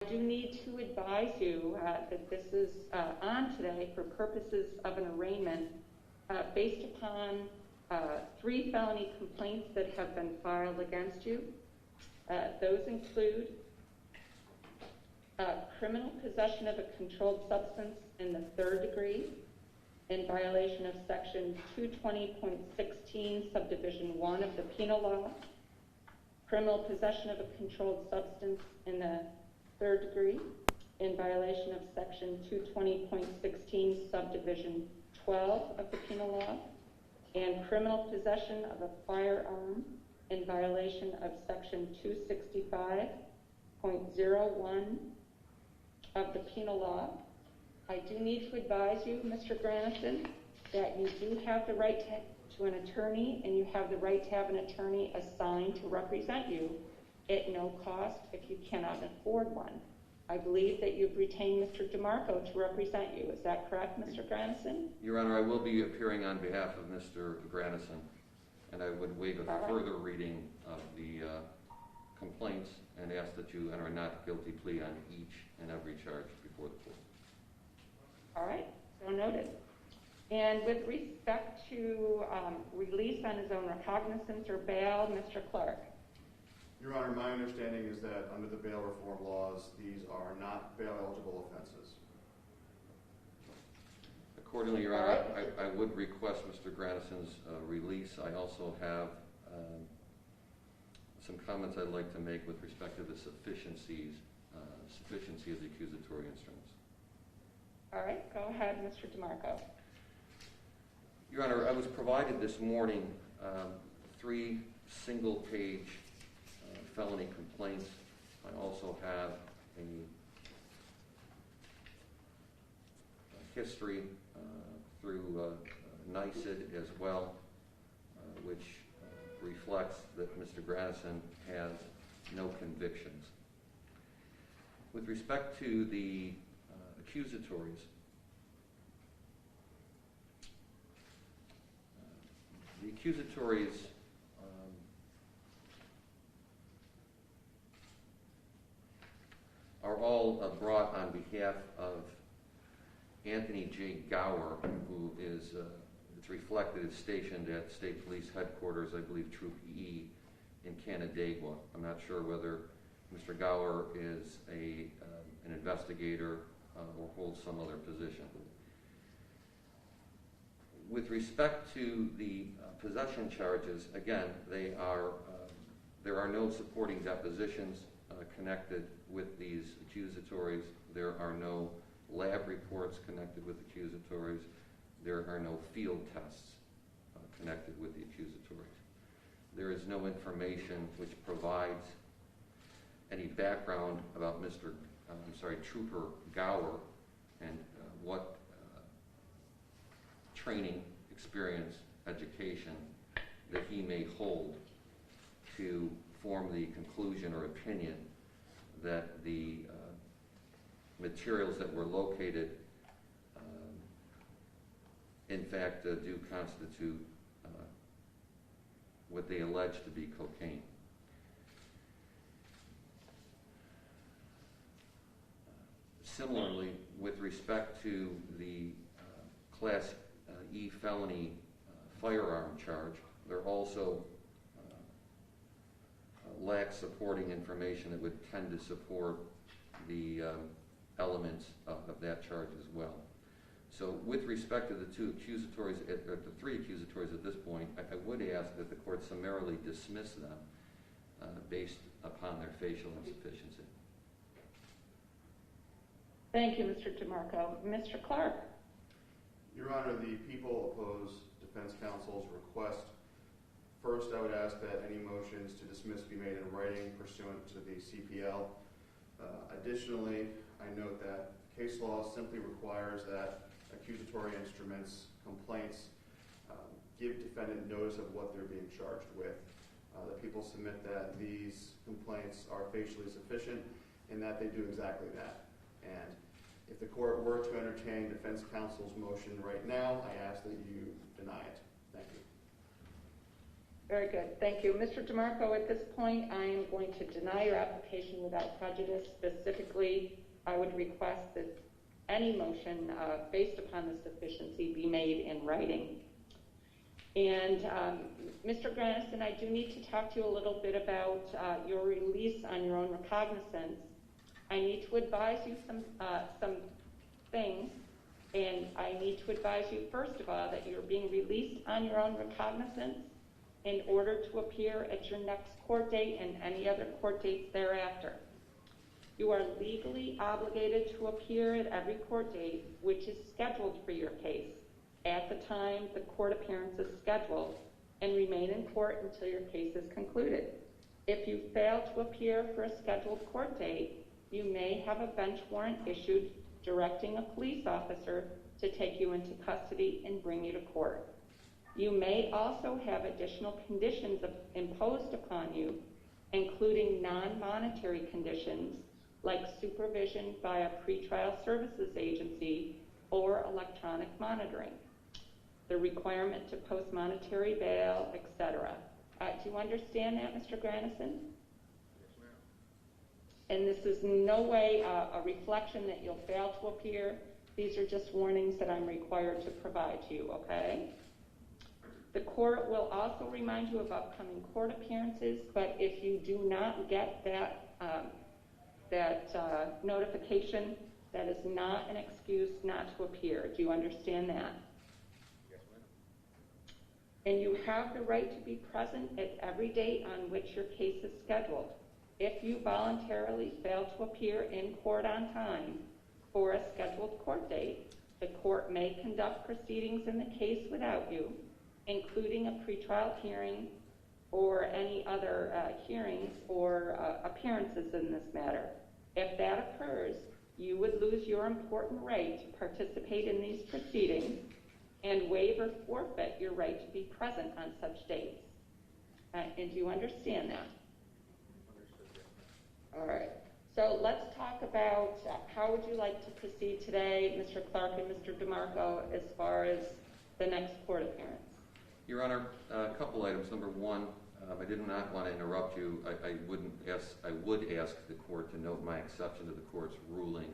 I do need to advise you that this is on today for purposes of an arraignment based upon 3 felony complaints that have been filed against you. Those include criminal possession of a controlled substance in the 3rd degree in violation of Section 220.16, Subdivision 1 of the Penal Law, criminal possession of a controlled substance in the 3rd degree in violation of Section 220.16, Subdivision 12 of the Penal Law, and criminal possession of a firearm in violation of Section 265.01 of the Penal Law. I do need to advise you, Mr. Granison, that you do have the right to an attorney, and you have the right to have an attorney assigned to represent you at no cost if you cannot afford one. I believe that you've retained Mr. DeMarco to represent you. Is that correct, Mr. Granison? Your Honor, I will be appearing on behalf of Mr. Granison, and I would waive a further reading of the complaints and ask that you enter a not guilty plea on each and every charge before the court. All right, so noted. And with respect to release on his own recognizance or bail, Mr. Clark. Your Honor, my understanding is that under the bail reform laws, these are not bail-eligible offenses. Accordingly, Your Honor, I would request Mr. Granison's release. I also have some comments I'd like to make with respect to the sufficiency of the accusatory instruments. All right, go ahead, Mr. DeMarco. Your Honor, I was provided this morning 3 single-page felony complaints. I also have a history through NICID as well, which reflects that Mr. Granison has no convictions. With respect to the accusatories, the accusatories are all brought on behalf of Anthony J. Gower, who is, it's reflected, is stationed at State Police Headquarters, I believe Troop E in Canandaigua. I'm not sure whether Mr. Gower is an investigator or holds some other position. With respect to the possession charges, again, there are no supporting depositions connected with these accusatories. There are no lab reports connected with accusatories. There are no field tests connected with the accusatories. There is no information which provides any background about Trooper Gower and what training, experience, education that he may hold to form the conclusion or opinion that the materials that were located in fact do constitute what they allege to be cocaine. Similarly, with respect to the Class E felony firearm charge, there also lacks supporting information that would tend to support the elements of that charge as well. So with respect to the 3 accusatories at this point, I would ask that the court summarily dismiss them based upon their facial insufficiency. Thank you, Mr. DeMarco. Mr. Clark. Your Honor, the people oppose defense counsel's request. First, I would ask that any motions to dismiss be made in writing pursuant to the CPL. Additionally, I note that case law simply requires that accusatory instruments, complaints, give defendant notice of what they're being charged with. The people submit that these complaints are facially sufficient and that they do exactly that. And if the court were to entertain defense counsel's motion right now, I ask that you deny it. Thank you. Very good. Thank you. Mr. DeMarco, at this point, I am going to deny your application without prejudice. Specifically, I would request that any motion based upon the sufficiency be made in writing. And Mr. Granison, I do need to talk to you a little bit about your release on your own recognizance. I need to advise you some things, and I need to advise you, first of all, that you're being released on your own recognizance in order to appear at your next court date and any other court dates thereafter. You are legally obligated to appear at every court date which is scheduled for your case at the time the court appearance is scheduled, and remain in court until your case is concluded. If you fail to appear for a scheduled court date, you may have a bench warrant issued directing a police officer to take you into custody and bring you to court. You may also have additional conditions imposed upon you, including non-monetary conditions like supervision by a pretrial services agency or electronic monitoring, the requirement to post monetary bail, etc. Do you understand that, Mr. Granison? Yes, ma'am. And this is in no way a reflection that you'll fail to appear. These are just warnings that I'm required to provide to you, okay? The court will also remind you of upcoming court appearances, but if you do not get that notification, that is not an excuse not to appear. Do you understand that? Yes, ma'am. And you have the right to be present at every date on which your case is scheduled. If you voluntarily fail to appear in court on time for a scheduled court date, the court may conduct proceedings in the case without you, including a pretrial hearing or any other hearings or appearances in this matter. If that occurs, you would lose your important right to participate in these proceedings and waive or forfeit your right to be present on such dates. And do you understand that? Understood, yes, ma'am. All right. So let's talk about how would you like to proceed today, Mr. Clark and Mr. DeMarco, as far as the next court appearance? Your Honor, a couple items. Number one, I did not want to interrupt you. I would ask the court to note my exception to the court's ruling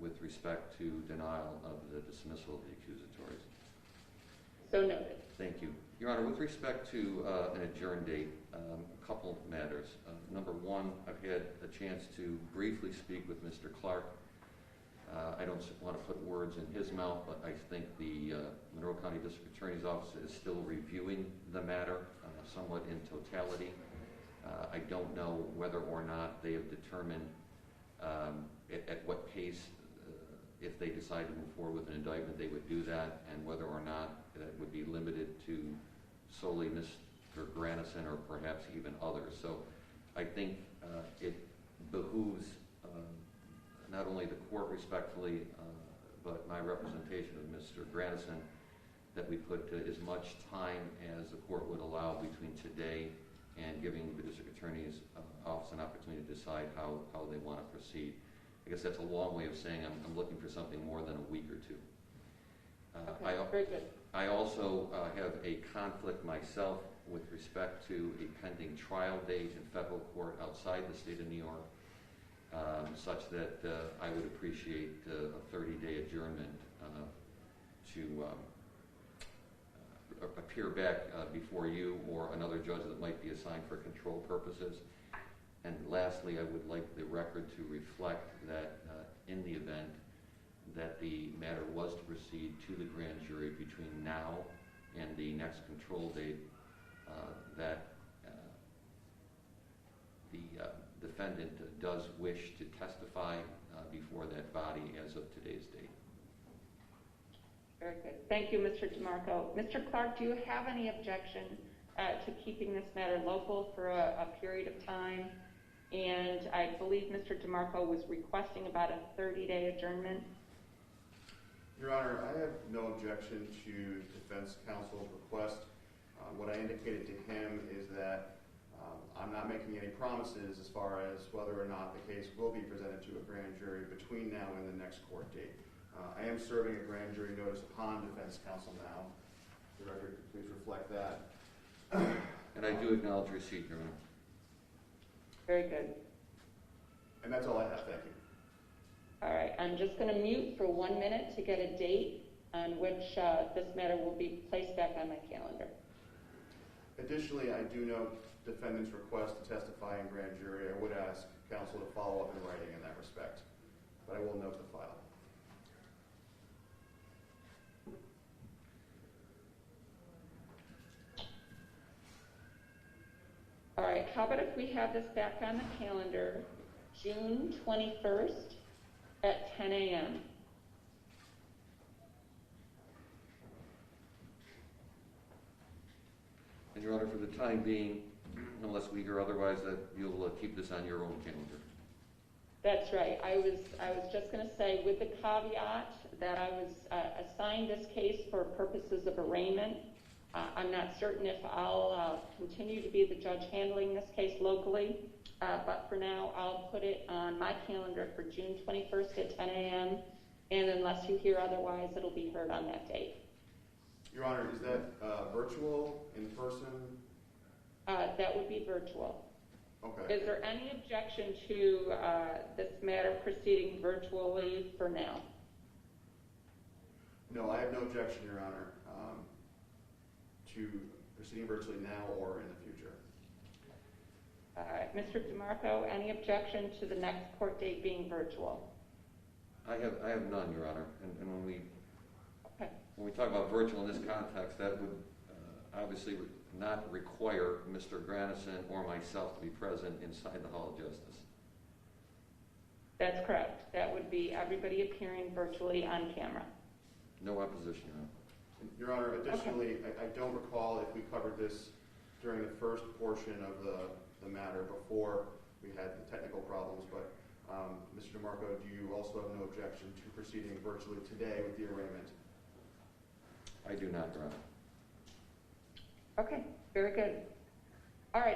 with respect to denial of the dismissal of the accusatories. So noted. Thank you. Your Honor, with respect to an adjourned date, a couple matters. Number one, I've had a chance to briefly speak with Mr. Clark. I don't want to put words in his mouth, but I think the Monroe County District Attorney's Office is still reviewing the matter somewhat in totality. I don't know whether or not they have determined at what pace, if they decide to move forward with an indictment, they would do that, and whether or not that would be limited to solely Mr. Granison or perhaps even others. So I think it behooves not only the court respectfully, but my representation of Mr. Granison, that we put as much time as the court would allow between today and giving the district attorney's office an opportunity to decide how they want to proceed. I guess that's a long way of saying I'm looking for something more than a week or two. Okay, very good. I also have a conflict myself with respect to a pending trial date in federal court outside the state of New York, such that I would appreciate a 30-day adjournment to appear back before you or another judge that might be assigned for control purposes. And lastly, I would like the record to reflect that in the event that the matter was to proceed to the grand jury between now and the next control date, that the defendant does wish to testify before that body as of today's date. Very good. Thank you, Mr. DeMarco. Mr. Clark, do you have any objection to keeping this matter local for a period of time? And I believe Mr. DeMarco was requesting about a 30-day adjournment. Your Honor, I have no objection to defense counsel's request. What I indicated to him is that I'm not making any promises as far as whether or not the case will be presented to a grand jury between now and the next court date. I am serving a grand jury notice upon defense counsel now. The record, please reflect that. And I do acknowledge receipt, Your Honor. Very good. And that's all I have, thank you. All right, I'm just going to mute for 1 minute to get a date on which this matter will be placed back on my calendar. Additionally, I do note defendant's request to testify in grand jury. I would ask counsel to follow up in writing in that respect, but I will note the file. All right, how about if we have this back on the calendar, June 21st at 10 a.m.? And Your Honor, for the time being, unless we hear otherwise, that you'll keep this on your own calendar. That's right. I was just going to say, with the caveat that I was assigned this case for purposes of arraignment. I'm not certain if I'll continue to be the judge handling this case locally, but for now I'll put it on my calendar for June 21st at 10 a.m. And unless you hear otherwise, it'll be heard on that date. Your Honor, is that virtual, in person? That would be virtual. Okay. Is there any objection to this matter proceeding virtually for now? No, I have no objection, Your Honor, to proceeding virtually now or in the future. Mr. DeMarco, any objection to the next court date being virtual? I have none, Your Honor. And when Okay. we talk about virtual in this context, that would obviously not require Mr. Granison or myself to be present inside the Hall of Justice. That's correct. That would be everybody appearing virtually on camera. No opposition, Your Honor. Your Honor, additionally, I don't recall if we covered this during the first portion of the matter before we had the technical problems, but Mr. DeMarco, do you also have no objection to proceeding virtually today with the arraignment? I do not, Your Honor. Okay, very good.